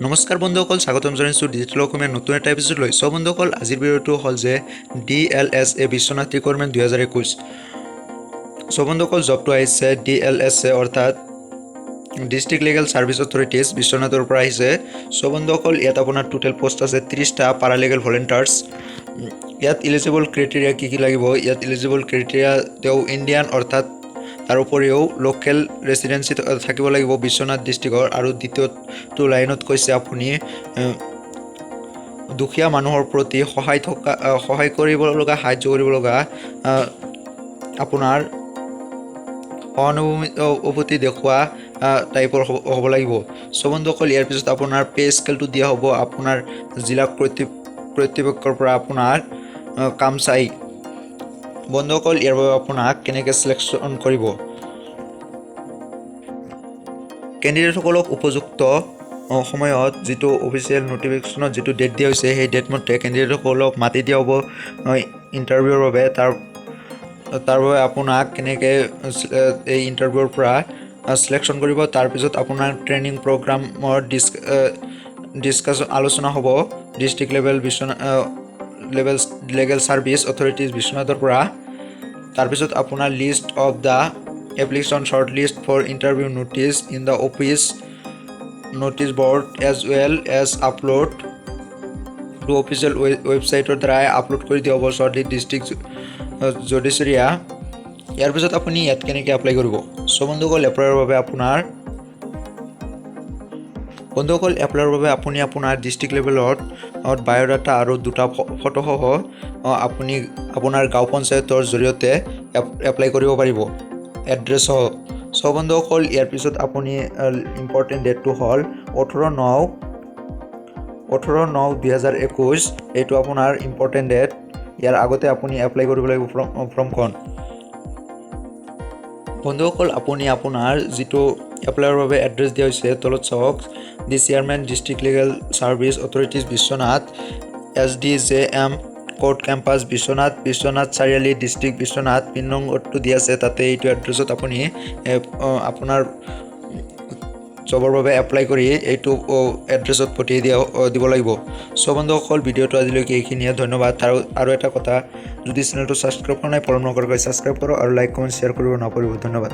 নমস্কাৰ বন্ধুসকল, স্বাগতম জনাইছোঁ ডিজিটেল অসমীয়াৰ নতুন এটা এপিছড লৈ। বন্ধুসকল, আজিৰ ভিডিঅ'টো হ'ল যে DLSA বিশ্বনাথ ৰিক্ৰুটমেণ্ট 2021। বন্ধুসকল, জবটো আহিছে DLSA অৰ্থাৎ ডিষ্ট্ৰিক্ট লিগেল ছাৰ্ভিচ অথৰিটিজ বিশ্বনাথৰ পৰা আহিছে। বন্ধুসকল, ইয়াত আপোনাৰ টোটেল পোষ্ট আছে 30টা পাৰালিগেল ভলেণ্টাৰ্ছ। ইয়াত ইলিজিবল ক্ৰাইটেৰিয়া কি লাগিব? ইয়াত ইলিজিবল ক্ৰাইটেৰিয়া তেওঁ ইণ্ডিয়ান অৰ্থাৎ তাৰ উপৰিও লোকেল ৰেচিডেঞ্চি থাকিব লাগিব বিশ্বনাথ ডিষ্ট্ৰিক্টৰ। আৰু দ্বিতীয়টো লাইনত কৈছে আপুনি দুখীয়া মানুহৰ প্ৰতি সহায় কৰিব লগা, সাহায্য কৰিব লগা আপোনাৰ সহানুভূতি দেখুওৱা টাইপৰ হ'ব লাগিব। বন্ধুসকল, ইয়াৰ পিছত আপোনাৰ পে স্কেলটো দিয়া হ'ব আপোনাৰ জিলা কৰ্তৃপক্ষৰ পৰা আপোনাৰ কাম চাই। বন্ধুসকল, ইয়াৰ বাবে আপোনাক কেনেকৈ চিলেকশ্যন কৰিব? কেণ্ডিডেটসকলক উপযুক্ত সময়ত যিটো অফিচিয়েল নটিফিকেশ্যনত যিটো ডেট দিয়া হৈছে সেই ডেট মতে কেণ্ডিডেটসকলক মাতি দিয়া হ'ব ইণ্টাৰভিউৰ বাবে। তাৰ বাবে আপোনাক কেনেকৈ এই ইণ্টাৰভিউৰ পৰা চিলেকশ্যন কৰিব, তাৰপিছত আপোনাৰ ট্ৰেইনিং প্ৰগ্ৰামৰ আলোচনা হ'ব district level legal services authorities বিশ্বনাথৰ পৰা। তাৰপিছত আপোনাৰ list of the application short list for interview notice in the office notice board as well as upload to official ৱেবছাইটৰ দ্বাৰাই আপলোড কৰি দিয়া হ'ব শ্বৰ্ট লিষ্ট ডিষ্ট্ৰিক্ট জুডিচিয়াria। ইয়াৰ পিছত আপুনি ইয়াত কেনেকৈ এপ্লাই কৰিব? বন্ধুসকল, এপ্লাইৰ বাবে আপুনি আপোনাৰ ডিষ্ট্ৰিক্ট লেভেলত বায়'ডাটা আৰু 2টা ফটোসহ আপুনি আপোনাৰ গাঁও পঞ্চায়তৰ জৰিয়তে এপ্লাই কৰিব পাৰিব এড্ৰেছসহ। বন্ধুসকল, ইয়াৰ পিছত আপুনি ইম্পৰ্টেণ্ট ডেটটো হ'ল 18/9/2021। এইটো আপোনাৰ ইম্পৰ্টেণ্ট ডেট। ইয়াৰ আগতে আপুনি এপ্লাই কৰিব লাগিব ফৰ্মখন। বন্ধুসকল, আপুনি আপোনাৰ যিটো এপ্লাইৰ বাবে এড্ৰেছ দিয়া হৈছে তলত চাওক, the chairman district legal services authorities Biswanath, SDJM court campus Biswanath Chariali district Biswanath. Pin নম্বৰটো দিয়া আছে তাতে। এইটো এড্ৰেছত আপুনি আপোনাৰ জবৰ বাবে এপ্লাই কৰি এইটো এড্ৰেছত পঠিয়াই দিব লাগিব। বন্ধুসকল, ভিডিঅ'টো আজিলৈকে এইখিনিয়ে। ধন্যবাদ। আৰু এটা কথা, যদি চেনেলটো ছাবস্ক্ৰাইব কৰা নাই পলম নকৰাকৈ ছাবস্ক্ৰাইব কৰক আৰু লাইক কমেণ্ট শ্বেয়াৰ কৰিব নকৰিব। ধন্যবাদ।